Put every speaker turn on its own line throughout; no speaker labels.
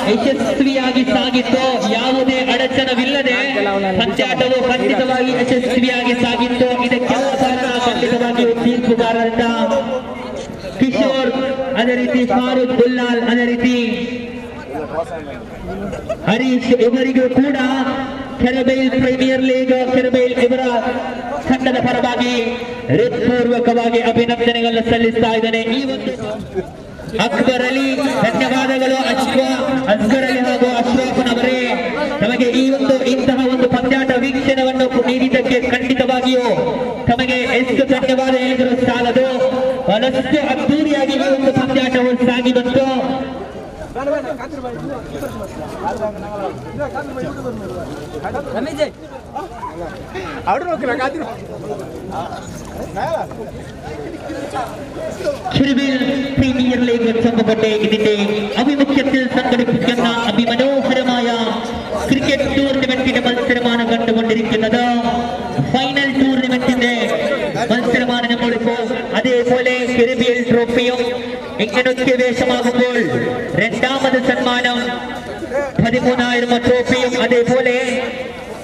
ಯಶಸ್ವಿಯಾಗಿ ಸಾಗಿತ್ತು. ಯಾವುದೇ ಅಡಚಣವಿಲ್ಲದೆ ಪಂದ್ಯಾಟವು ಖಂಡಿತವಾಗಿ ಯಶಸ್ವಿಯಾಗಿ ಸಾಗಿತ್ತು. ಇದಕ್ಕೆಲ್ಲ ಕಾರಣ ಖಂಡಿತವಾಗಿ ತೀರ್ಪುಗಾರರಿಂದ ಕಿಶೋರ್, ಅದೇ ರೀತಿ ಫಾರೂಕ್ ಗುಲ್ಲಾಲ್, ಅದೇ ರೀತಿ ಹರೀಶ್ ಇವರಿಗೂ ಕೂಡ ಕೆರಬೈಲ್ ಪ್ರೀಮಿಯರ್ ಲೀಗ್ ಕೆರಬೈಲ್ ಇವರ ತಂಡದ ಪರವಾಗಿ ಹೃತ್ಪೂರ್ವಕವಾಗಿ ಅಭಿನಂದನೆಗಳನ್ನು ಸಲ್ಲಿಸ್ತಾ ಇದ್ದಾನೆ. ಈ ಒಂದು ಅಕ್ಬರ್ ಅಲಿ, ಧನ್ಯವಾದಗಳು ಅಸ್ಗರ್ ಅಲಿ ಹಾಗೂ ಅಶ್ರಫ್ನವರೇ, ತಮಗೆ ಈ ಒಂದು ಇಂತಹ ಒಂದು ಪಂದ್ಯಾಟ ವೀಕ್ಷಣವನ್ನು ನೀಡಿದ್ದಕ್ಕೆ ಖಂಡಿತವಾಗಿಯೂ ತಮಗೆ ಎಷ್ಟು ಧನ್ಯವಾದ ಹೇಳಿದರೂ ಸಾಲದು. ಬಹಳಷ್ಟು ಅದ್ದೂರಿಯಾಗಿ ಈ ಒಂದು ಪಂದ್ಯಾಟವು ಸಾಗಿ ಬಂತು. കിരബൈൽ പ്രീമിയർ ലീഗ് ചെമ്പകോട്ടെ ഇതിന്റെ ആഭിമുഖ്യത്തിൽ സംഘടിപ്പിക്കുന്ന അതിമനോഹരമായ ക്രിക്കറ്റ് ടൂർണമെന്റിന്റെ മത്സരമാണ് കണ്ടുകൊണ്ടിരിക്കുന്നത്. ഫൈനൽ ടൂർണമെന്റിന്റെ മത്സരമാണ് നമ്മളിപ്പോൾ. അതേപോലെ കിരബൈൽ ട്രോഫിയും ഇങ്ങനൊക്കെ വേഷമാകുമ്പോൾ രണ്ടാമത് സമ്മാനം 13,000 ട്രോഫിയും അതേപോലെ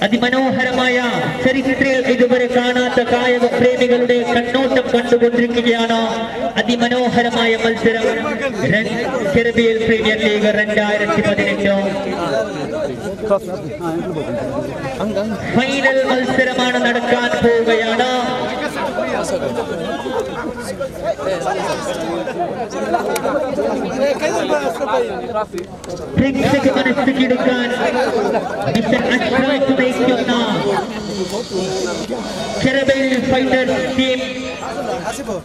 അതിമനോഹരമായ ചരിത്രത്തിൽ ഇതുവരെ കാണാത്ത കായിക പ്രേമികളുടെ കണ്ണോട്ടം കണ്ടുകൊണ്ടിരിക്കുകയാണ്. അതിമനോഹരമായ മത്സരം കിരബൈൽ പ്രീമിയർ ലീഗ് 2018 ഫൈനൽ മത്സരമാണ് നടക്കാൻ പോവുകയാണ്. പ്രേക്ഷക മനസ്സ് കിടക്കാൻ മിസ്റ്റർ അഷ്റഫ് നയിക്കുന്ന കിരബൈൽ ഫൈറ്റേഴ്സ് ടീം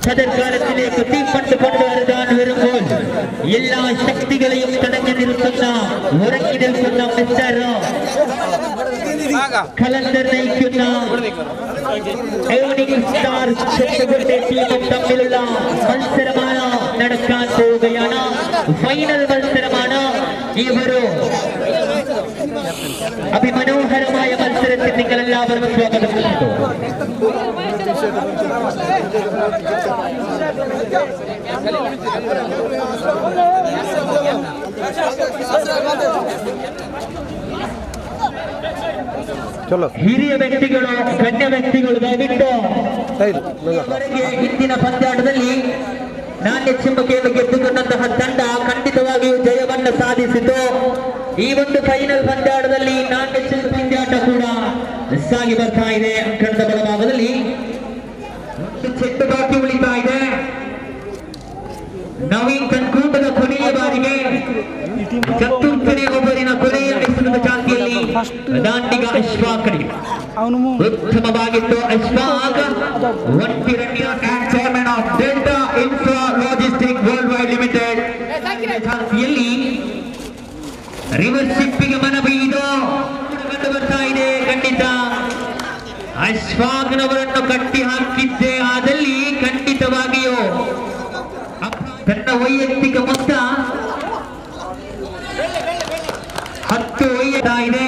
കടൽക്കാലത്തിലേക്ക് തീപ്പണ്ട് കൊണ്ടുവരുവാൻ വരുമ്പോൾ എല്ലാ ശക്തികളെയും തടഞ്ഞു നിർത്തുന്ന ഉറങ്ങി നിൽക്കുന്ന മിസ്റ്റർ കലണ്ടർ നയിക്കുന്ന ഏണിംഗ് സ്റ്റാർ ചെമ്പകോട്ടെ ടീമും തമ്മിലുള്ള മത്സരമാണ് നടക്കാൻ പോവുകയാണ്. ഫൈനൽ മത്സരമാണ്. ഈ ഒരു അതിമനോഹരമായ മത്സരത്തിൽ നിങ്ങൾ എല്ലാവരും സ്വാഗതം ചെയ്യുന്നു. ಹಿರಿಯ ವ್ಯಕ್ತಿಗಳು, ಗಣ್ಯ ವ್ಯಕ್ತಿಗಳು ದಯವಿಟ್ಟು ಇಂದಿನ ಪಂದ್ಯಾಟದಲ್ಲಿ ನಾಣ್ಯ ಚಿಮ್ಮಕೆಯನ್ನು ಗೆದ್ದುಕೊಂಡಂತಹ ತಂಡ ಖಂಡಿತವಾಗಿಯೂ ಜಯವನ್ನು ಸಾಧಿಸಿತು. ಈ ಒಂದು ಫೈನಲ್ ಪಂದ್ಯಾಟದಲ್ಲಿ ನಾಣ್ಯ ಚಿಮ್ಮ ಪಂದ್ಯಾಟ ಕೂಡ ಸಾಗಿ ಬರ್ತಾ ಇದೆ. ಅಂಕಣದ ಬಲಭಾಗದಲ್ಲಿ ಚೆಂಡು ಬಾಕಿ ಉಳಿತಾ ಇದೆ. ನವೀನ್ ಕನ್ಕೂಟದ ಕೊನೆಯ ಬಾರಿಗೆ ಚತುರ್ಥನೇ ಓವರಿನ ಕೊನೆಯ ಎಸೆತದ ಚಾಲ್ತಿಯಲ್ಲಿ ದಾಂಡಿಗ ಅಶ್ಫಾಕ್ ಉತ್ತಮವಾಗಿತ್ತು. ಅಶ್ಫಾಕ್ ಒಂಟಿರಣ್ಯ and chairman of Delta Infra logistic world wide limited ಚಾಲ್ತಿಯಲ್ಲಿ ರಿವರ್ಸ್ ಶಿಪ್ಪಿಗೆ ಮನಬೀದು ಕಂಡು ಬರ್ತಾ ಇದೆ. ಖಂಡಿತ ಅಶ್ಫಾಕ್ನವರನ್ನು ಕಟ್ಟಿ ಹಾಕಿದ್ದೇ ಆದಲ್ಲಿ ಖಂಡಿತವಾಗಿಯೂ ತನ್ನ ವೈಯಕ್ತಿಕ ಮೊತ್ತ 10 ಒಯ್ಯುತ್ತಾ ಇದೆ.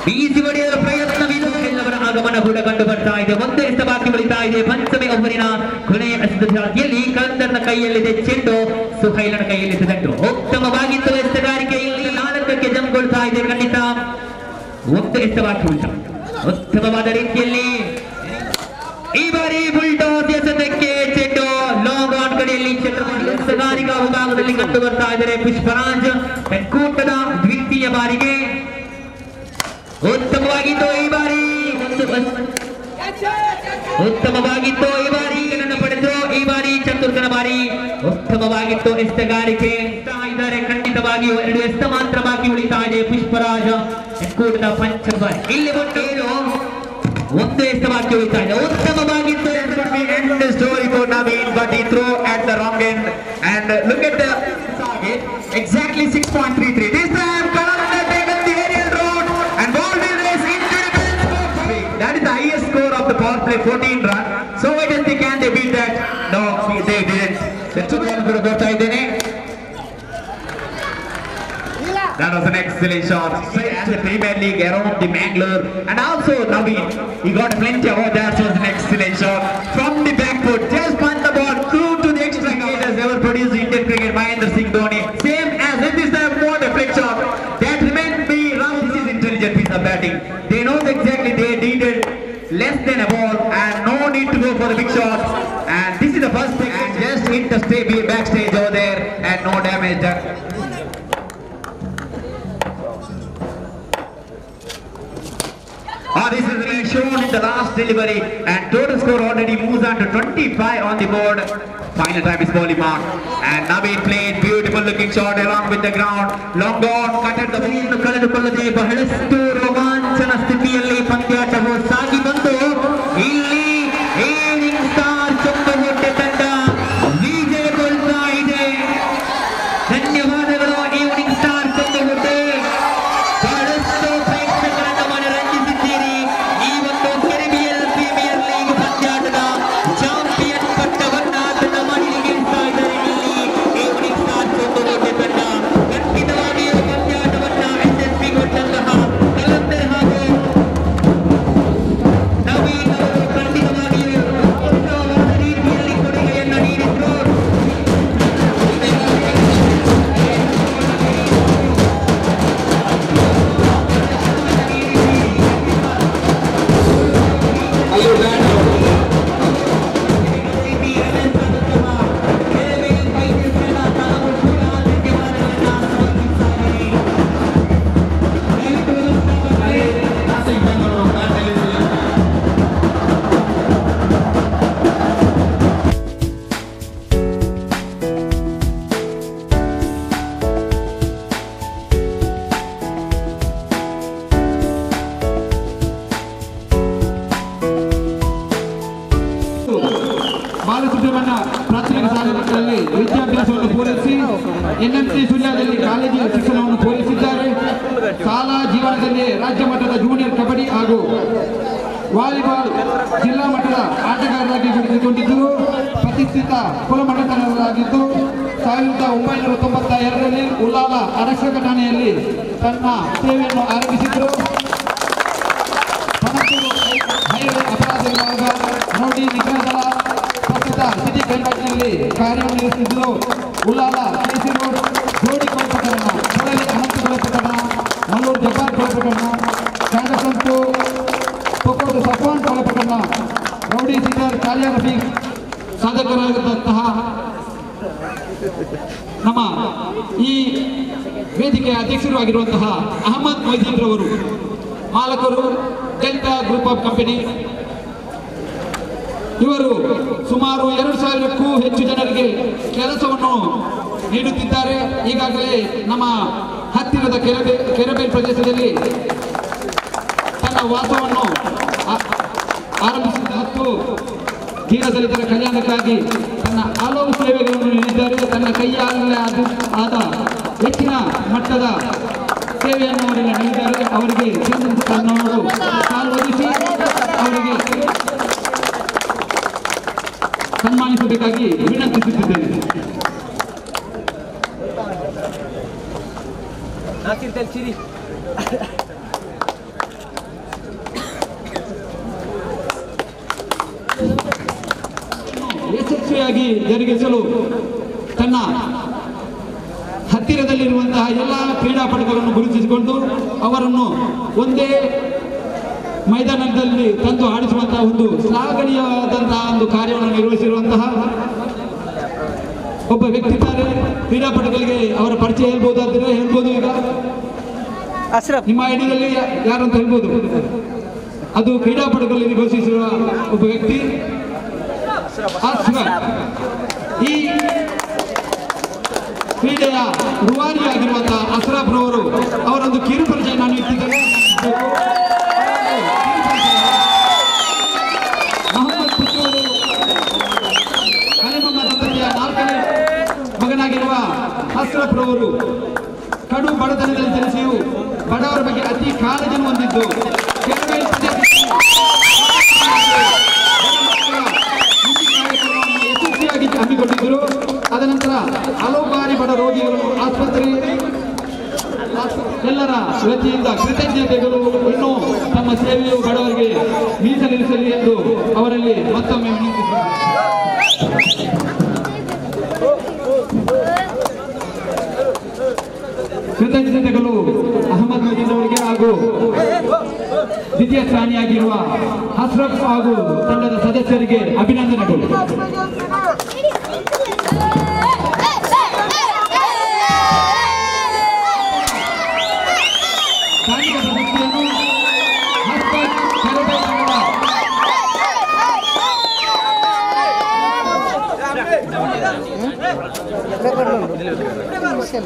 ಬೀಸಿ ಹೊಡೆಯಲು ಪ್ರಯತ್ನವಿದೆ. ಎಲ್ಲವರ ಆಗಮನ ಕೂಡ ಕಂಡು ಬರ್ತಾ ಇದೆ. ಒಂದು ಎಸೆ ಬಾಕಿ ಉಳಿತಾ ಇದೆ. ಪಂಚಮಿ ಓವರಿನ ಕೊನೆಯ ಎಸೆತ ಚಾಲ್ತಿಯಲ್ಲಿ ಕಲಂದರ್ನ ಕೈಯಲ್ಲಿದೆ ಚೆಂಡು, ಸುಹೈಲನ ಕೈಯಲ್ಲಿದೆ ದಂಡು. ಉತ್ತಮವಾಗಿತ್ತು ಎಸೆಗಾರಿಕೆ. ಇಲ್ಲಿ 4ಕ್ಕೆ ಜಂಪ್ಕೊಳ್ತಾ ಇದೆ. ಖಂಡಿತ ಒಂದು ಎಸೆ ಬಾಕಿ ಉಳಿತ. ಉತ್ತಮವಾದ ರೀತಿಯಲ್ಲಿ ಈ ಬಾರಿ ಬುಲ್ಡಾಸ್ ಎಸೆತಕ್ಕೆ ಚೆಂಡು ಲಾಂಗ್ ಆನ್ ಕಡೆಯಲ್ಲಿ ಎಸೆಗಾರಿಕಾ ವಿಭಾಗದಲ್ಲಿ ಕಂಡು ಬರ್ತಾ ಇದ್ದಾರೆ ಪುಷ್ಪರಾಜ್. ಕನ್ಕೂಟದ ದ್ವಿತೀಯ ಬಾರಿಗೆ ಉತ್ತಮವಾಗಿತ್ತು. ಈ ಬಾರಿ ಉತ್ತಮವಾಗಿತ್ತು. ಈ ಬಾರಿ ನನ್ನ ಪಡೆದು ಈ ಬಾರಿ ಚತುರ್ಥನ ಬಾರಿ ಉತ್ತಮವಾಗಿತ್ತು. ಎಸೆಗಾರಿಕೆ ಇದ್ದಾರೆ. ಖಂಡಿತವಾಗಿಯೂ 2 ಎಸೆ ಮಾತ್ರ ಬಾಕಿ ಉಳಿತಾ ಇದೆ. ಪುಷ್ಪರಾಜ್ ಕನ್ಕೂಟದ ಪಂಚಮ ಬಾರಿ. ಇಲ್ಲಿ ಒಂದು ಎಸೆ ಬಾಕಿ ಉಳಿತಾ ಇದೆ. ಉತ್ತಮವಾಗಿತ್ತು.
End the story for Naveen, but he threw at the wrong end. And look at the target, exactly 6.33. This time, Kalamanda taken the aerial route and ball will race into the bench. That is the highest score of the power play, 14 run. So why don't they can they beat that? No, they didn't. That's what I'm going to go today. That was an excellent shot. As the Premier League around the Mangalore, and also Naveen, he got plenty of. That was an excellent shot from the back foot. Just punt the ball through to the extra gate as ever produced Indian cricket. Mahendra Singh Dhoni. Same as this time. in a ball and no need to go for the big shot. And this is the first thing, and just hit the backstage over there and no damage done. This is being shown in the last delivery, and total score already moves on to 25 on the board. Final time is bowling mark, and Naveen played beautiful looking shot along with the ground. Long gone, cut at the ball.
ಕಳೆದುಕೊಳ್ಳದೆ ಬಹಳಷ್ಟು ರೋಮಾಂಚನ ಸ್ಥಿತಿಯಲ್ಲಿ ಪಂದ್ಯಾಟವು ಸಾಗಿ ಬಂದು ಇಲ್ಲಿ evening star ಚೊಂಬುಗೊಡ್ಡೆ ತಂಡ ವಿಜಯಗೊಳ್ತಾ ಇದೆ. ಧನ್ಯವಾದಗಳು evening star ಚೊಂಬುಗೊಡ್ಡೆ. ಬಹಳಷ್ಟು ಪ್ರೇಕ್ಷಕರನ್ನು ಮನರಂಜಿಸಿದ್ದೀರಿ. ಈ ಒಂದು ಕೆರಿಬಿಯನ್ ಪ್ರೀಮಿಯರ್ ಲೀಗ್ ಪಂದ್ಯಾಟದ ಚಾಂಪಿಯನ್ ಪಟ್ಟವನ್ನ ತನ್ನ ಮನೆಗಿಳಿಸ್ತಾ ಇದ್ದಾರೆ ಇಲ್ಲಿ ಈವ್ನಿಂಗ್ ಸ್ಟಾರ್ ಚೊಂಬುಗೊಡ್ಡೆ ತಂಡ. ಖಂಡಿತವಾಗಿಯೂ ಪಂದ್ಯಾಟವನ್ನ ಯಶಸ್ವಿ ಕೊಟ್ಟಂತಹ ಕಲಂದರ್ ಹಾಗೂ ನವೀನ್ ಅವರು ಖಂಡಿತವಾಗಿಯೂ ಉತ್ತಮವಾದ ರೀತಿಯಲ್ಲಿ ಕೊಡುಗೆಯನ್ನು ನೀಡಿದ್ರು.
ಬಾಲಸುಬ್ರಹ್ಮಣ್ಯ ಪ್ರಾಥಮಿಕ ಶಾಲೆಗಳಲ್ಲಿ ವಿದ್ಯಾಭ್ಯಾಸವನ್ನು ಪೂರೈಸಿ ಎನ್ಎಂಸಿ ಸುಳ್ಯದಲ್ಲಿ ಕಾಲೇಜು ಶಿಕ್ಷಣವನ್ನು ಪೂರೈಸಿದ್ದಾರೆ. ಶಾಲಾ ಜೀವನದಲ್ಲಿ ರಾಜ್ಯ ಮಟ್ಟದ ಜೂನಿಯರ್ ಕಬಡ್ಡಿ ಹಾಗೂ ವಾಲಿಬಾಲ್ ಜಿಲ್ಲಾ ಮಟ್ಟದ ಆಟಗಾರರಾಗಿ ಗುರುತಿಸಿಕೊಂಡಿದ್ದರು. ಪ್ರತಿಷ್ಠಿತ ಕುಲಮಂಡಲರಾಗಿದ್ದು 1992ರಲ್ಲಿ ಉಲ್ಲಾಲ ಆರಕ್ಷಕ ಠಾಣೆಯಲ್ಲಿ ತನ್ನ ಸೇವೆಯನ್ನು ಆರಂಭಿಸಿದರು. ಹೈವೇ ಅಪರಾಧ ವಿಭಾಗ ನೋಡಿ ನಿಗ್ರಹ ದಳ ಪ್ರಸ್ತುತ ಸಿಟಿ ಕೈಗಾರಿಕೆಯಲ್ಲಿ ಕಾರ್ಯನಿರ್ವಹಿಸಿದ್ದು. ಉಲ್ಲಾಲ ಕೆಸಿ ರೋಡ್ ಜೋಡಿ ಕೊಲೆ ಪ್ರಕರಣ, ಕೊಡಲಿ ಅನಂತ ಕೊಲೆ ಪ್ರಕರಣ, ಮಲ್ಲೂರು ಜಬ್ಬಾರ್ ಕೊಲೆ ಪ್ರಕರಣ, ಕಾಂಗ್ರೆಸ್ಸಂತೂ ಪೊಕೋದು ಸಫ್ವಾನ್ ಕೊಲೆ ಪ್ರಕರಣ, ರೌಡಿ ಸೀಡರ್ ಕಾಲಿಯಾ ರಫೀಕ್ ಸಾಧಕರಾದಂತಹ ನಮ್ಮ ಈ ವೇದಿಕೆಯ ಅಧ್ಯಕ್ಷರು ಆಗಿರುವಂತಹ ಅಹಮದ್ ಮೊಯ್ದೀನ್ ರವರು, ಮಾಲಕರು ಡೆಲ್ಟಾ ಗ್ರೂಪ್ ಆಫ್ ಕಂಪನಿ. ಇವರು ಸುಮಾರು 2000ಕ್ಕೂ ಹೆಚ್ಚು ಜನರಿಗೆ ಕೆಲಸವನ್ನು ನೀಡುತ್ತಿದ್ದಾರೆ. ಈಗಾಗಲೇ ನಮ್ಮ ಹತ್ತಿರದ ಕೆರೆಬೇಲ್ ಪ್ರದೇಶದಲ್ಲಿ ತನ್ನ ವಾಸವನ್ನು ಆರಂಭಿಸಿದ ಮತ್ತು ದೀನದಲಿತರ ಕಲ್ಯಾಣಕ್ಕಾಗಿ ತನ್ನ ಹಲವು ಸೇವೆಗಳನ್ನು ನೀಡಿದ್ದಾರೆ. ತನ್ನ ಕೈಯಾಲೇ ಆದ ಹೆಚ್ಚಿನ ಮಟ್ಟದ ಸೇವೆಯನ್ನು ಅವರಿಗೆ ನೀಡಿದ್ದಾರೆ. ಅವರಿಗೆ ಅವರು ಸಾರ್ವಜನಿಸಿ ಅವರಿಗೆ ಸನ್ಮಾನಿಸಬೇಕಾಗಿ ವಿನಂತಿಸುತ್ತಿದ್ದೇನೆ. ಯಶಸ್ವಿಯಾಗಿ ಜರುಗಿಸಲು ತನ್ನ ಹತ್ತಿರದಲ್ಲಿರುವಂತಹ ಎಲ್ಲ ಕ್ರೀಡಾಪಟುಗಳನ್ನು ಗುರುತಿಸಿಕೊಂಡು ಅವರನ್ನು ಒಂದೇ ಮೈದಾನದಲ್ಲಿ ತಂದು ಆಡಿಸುವಂತಹ ಒಂದು ಶ್ಲಾಘನೀಯವಾದಂತಹ ಒಂದು ಕಾರ್ಯವನ್ನು ನಿರ್ವಹಿಸಿರುವಂತಹ ಒಬ್ಬ ವ್ಯಕ್ತಿ ಇದ್ದಾರೆ. ಕ್ರೀಡಾಪಟುಗಳಿಗೆ ಅವರ ಪರಿಚಯ ಹೇಳ್ಬೋದಾದ್ರೆ ಹೇಳ್ಬೋದು. ಈಗ ನಿಮ್ಮ ಐಡಿಯಲ್ಲಿ ಯಾರು ಅಂತ ಹೇಳ್ಬೋದು. ಅದು ಕ್ರೀಡಾಪಟುಗಳಲ್ಲಿ ಘೋಷಿಸಿರುವ ಒಬ್ಬ ವ್ಯಕ್ತಿ ಈ ಕ್ರೀಡೆಯ ರೂವಾರಿಯಾಗಿರುವಂತಹ ಅಶ್ರಫ್ ರವರು ಅವರೊಂದು ಕಿರು ಪರಿಚಯ ನಾನು ಇಟ್ಟಿದ್ದೇನೆ. ಮೊಹಮ್ಮದ್ ಪುತ್ತೂರು ಕಲಿಮಮ್ಮ ದಂಪತಿಯ 4ನೇ ಮಗನಾಗಿರುವ ಅಶ್ರಫ್ ರವರು ಕಡು ಬಡತನದಲ್ಲಿ ಜನಿಸಿಯೂ ಬಡವರ ಬಗ್ಗೆ ಅತಿ ಕಾಳಜಿಯನ್ನು ಹೊಂದಿದ್ದು ಕೆರೆಬೇಲ್ ಯಶಸ್ವಿಯಾಗಿ ಹಮ್ಮಿಕೊಂಡಿದ್ದರು. ಅದನಂತರ ಹಲವು ಬಾರಿ ಬಡ ರೋಗಿಗಳನ್ನು ಆಸ್ಪತ್ರೆ ಎಲ್ಲರ ವತಿಯಿಂದ ಕೃತಜ್ಞತೆಗಳು ಇನ್ನೂ ತಮ್ಮ ಸೇವೆಯು ಬಡವರಿಗೆ ಮೀಸಲಿರಿಸಲಿ ಎಂದು ಅವರಲ್ಲಿ ಮತ್ತೊಮ್ಮೆ ಕೃತಜ್ಞತೆಗಳು ಅಹಮದ್ ಮೊಯ್ದೀನ್ ಅವರಿಗೆ ಹಾಗೂ ದ್ವಿತೀಯ ಸ್ಥಾನಿಯಾಗಿರುವ ಅಶ್ರಫ್ ಹಾಗೂ ತಂಡದ ಸದಸ್ಯರಿಗೆ ಅಭಿನಂದನೆಗಳು.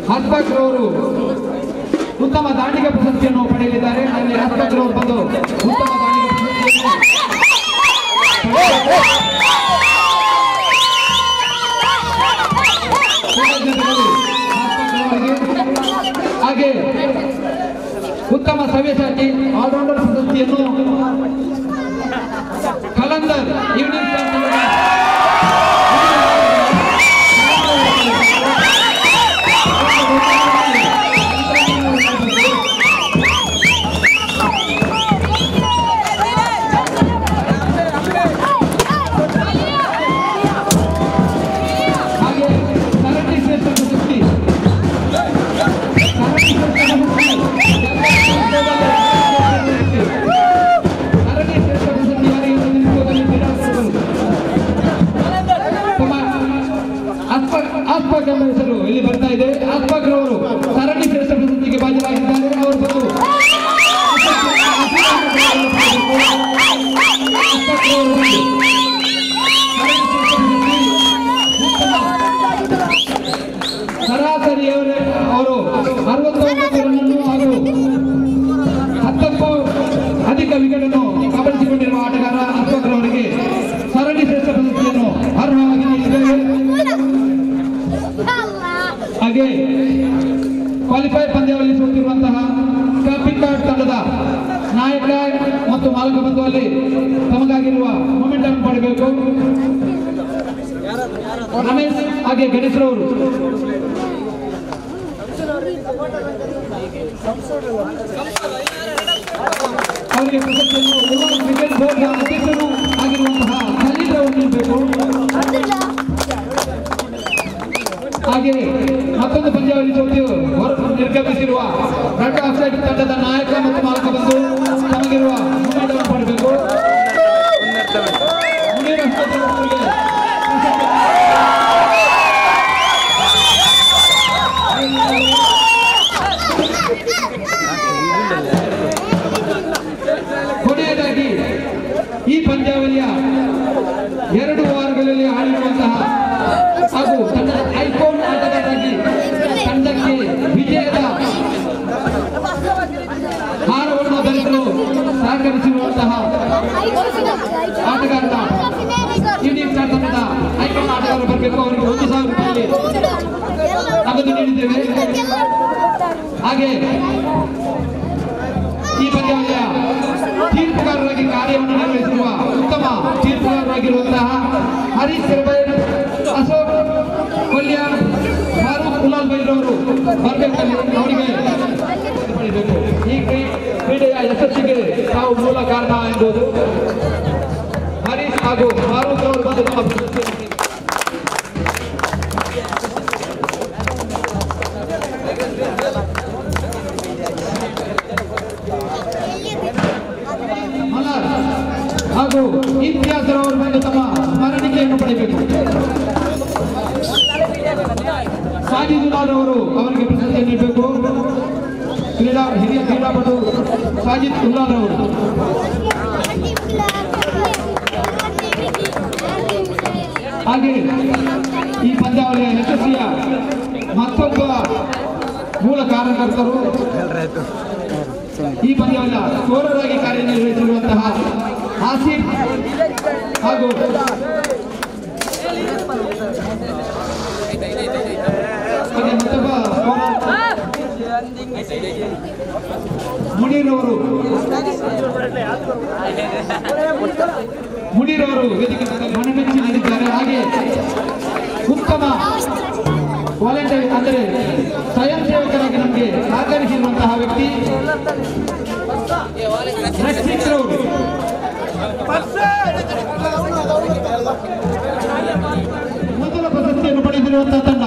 ಹಸ್ಬಕ್ ರವರು ಉತ್ತಮ ದಾಂಡಿಗ ಪ್ರಶಸ್ತಿಯನ್ನು ಪಡೆಯಲಿದ್ದಾರೆ. ಅಲ್ಲಿ ಹಸ್ಬಕ್ ರವರು ಬಂದು ಉತ್ತಮ ದಾಂಡಿಗ ಹಾಗೆ ಉತ್ತಮ ಸವ್ಯಸಾಚಿ ಆಲ್ರೌಂಡರ್ ಪ್ರಶಸ್ತಿಯನ್ನು ಕಲಂದರ್ ಈವ್ನಿಂಗ್ ಹೆಸರು ಇಲ್ಲಿ ಬರ್ತಾ ಇದೆ. ಅಸ್ಫಾಕ್ ರವರು ಸರಣಿ ಶ್ರೇಷ್ಠ ಪ್ರಶಸ್ತಿಗೆ ಭಾಜನರಾಗಿದ್ದಾರೆ. ಅವರು ಬಂದು ಸರಾಸರಿ ಅವರು 69 ರನ್ನನ್ನು ಹಾಗೂ 19 ಅಧಿಕ ವಿಕೆಟನ್ನು ಕಬಳಿಸಿಕೊಂಡಿರುವ ಆಟಗಾರ ಅಸ್ಫಾಕ್ ರವರಿಗೆ ಸರಣಿ ಶ್ರೇಷ್ಠ ಪ್ರಶಸ್ತಿಯನ್ನು ಅರ್ಹವಾಗಿ ನೀಡಿದ್ದಾರೆ. ಹಾಗೆ ಕ್ವಾಲಿಫೈರ್ ಪಂದ್ಯಾವಳಿ ಸೋತಿರುವಂತಹ ಕಾಪಿಕಾಡ್ ತಂಡದ ನಾಯಕ ಮತ್ತು ಮಾಲಕ ಬಂಧುವಲ್ಲಿ ತಮಗಾಗಿರುವ ಮೊಮೆಂಟ್ ಅನ್ನು ಪಡೆಯಬೇಕು. ರಮೇಶ್ ಹಾಗೆ ಗಣೇಶ್ರವರು ಅವರಿಗೆ ಪ್ರಶಸ್ತಿಯನ್ನು ಕ್ರಿಕೆಟ್ ಬೋರ್ಡ್ ಅಧ್ಯಕ್ಷರು ಆಗಿರುವಂತಹ ಖಲೀಲ್ ಅವರು ನೀಡಬೇಕು. ಹಾಗೆ ಮತ್ತೊಂದು ಪಂದ್ಯಾವಳಿ ಸೋತು ನಿರ್ಗಮಿಸಿರುವ ರೆಡ್ ಆಫ್ಸೈಡ್ ತಂಡದ ನಾಯಕ ಮತ್ತು ಮಾಲಕ ಬಂದು ತಮಗಿರುವ ಮೊಮೆಂಟ್ ಅನ್ನು ಪಡೆಯಬೇಕು. ಕೊನೆಯದಾಗಿ ಈ ಪಂದ್ಯಾವಳಿಯ 2 ವಾರಗಳಲ್ಲಿ ಆಡಿರುವಂತಹ ಹಾಗೂ ತಂಡದ ಐಕಾನ್ ಆಟಗಾರರಾಗಿ ತಂಡಕ್ಕೆ ವಿಜಯದ ಹಾರವನ್ನು ಧರಿಸಲು ಸಹಕರಿಸಿರುವಂತಹ ಆಟಗಾರರ ಯೂನಿಕ್ ಸ್ಟಾರ್ ತಂಡದ ಐಕಾನ್ ಆಟಗಾರ ಬರಬೇಕು. ಅವರಿಗೆ 1,000 ರೂಪಾಯಿ ನಗದು ನೀಡಿದ್ದೇವೆ. ಹಾಗೆ ಈ ಪಂದ್ಯಾವಳಿಯ ತೀರ್ಪುಗಾರರಾಗಿ ಕಾರ್ಯವನ್ನು ನಿರ್ವಹಿಸಿರುವ ಉತ್ತಮ ತೀರ್ಪುಗಾರರಾಗಿರುವಂತಹ ಹರೀಶ್ ಸರ್ಬೈರ್, ಅಶೋಕ್ ಕೊಲ್ಯ, ಫಾರೂಕ್ ಉಲಾಲ್ ಬೈರವರು ಬರಬೇಕಲ್ಲಿ ಅವರಿಗೆ ಪಡೆಯಬೇಕು. ಈ ಕ್ರೀಡೆಯ ಯಶಸ್ಸಿಗೆ ತಾವು ಮೂಲ ಕಾರಣ ಎಂಬುದು ಹರೀಶ್ ಹಾಗೂ ಫಾರೂಕ್ ಅವರು ಬಂದು ನಮ್ಮ ಪ್ರಶಸ್ತಿಯನ್ನು ಹಾಗೂ ಇತಿಹಾಸ ಅವರು ಬಂದು ತಮ್ಮ ಸ್ಮರಣಿಕೆಯನ್ನು ಪಡೆಯಬೇಕು. ಸಾಜಿದ್ ಉಲಾಲ್ ಅವರು ಅವರಿಗೆ ಪ್ರಶಸ್ತಿಯನ್ನು ನೀಡಬೇಕು. ಹಿರಿಯ ಕ್ರೀಡಾಪಟು ಸಾಜಿದ್ ಉಲಾಲ್ ಅವರು. ಹಾಗೆ ಈ ಪಂದ್ಯಾವಳಿಯ ಯಶಸ್ವಿಯ ಮತ್ತೊಬ್ಬ ಮೂಲ ಕಾರ್ಯಕರ್ತರು ಈ ಪಂದ್ಯಾವಳಿಯ ಸ್ಕೋರರ್ ಆಗಿ ಕಾರ್ಯನಿರ್ವಹಿಸಿರುವಂತಹ ಆಸಿಫ್ ಹಾಗೂ ಮತ್ತೊಬ್ಬ ಮುನೀರವರು ವೇದಿಕೆ ಮನಮೆಚ್ಚಿ ನೀಡಿದ್ದಾರೆ. ಹಾಗೆ ಉತ್ತಮ ವಾಲಂಟಿಯರ್ ಅಂದರೆ ಸ್ವಯಂ ಸೇವಕರಾಗಿ ನಮಗೆ ಸಹಕರಿಸಿರುವಂತಹ ವ್ಯಕ್ತಿ ರಕ್ಷಿತ್ರವರು. ಮೊದಲ ಪ್ರಶಸ್ತಿಯನ್ನು ಪಡೆದಿರುವಂತಹ ತಂಡ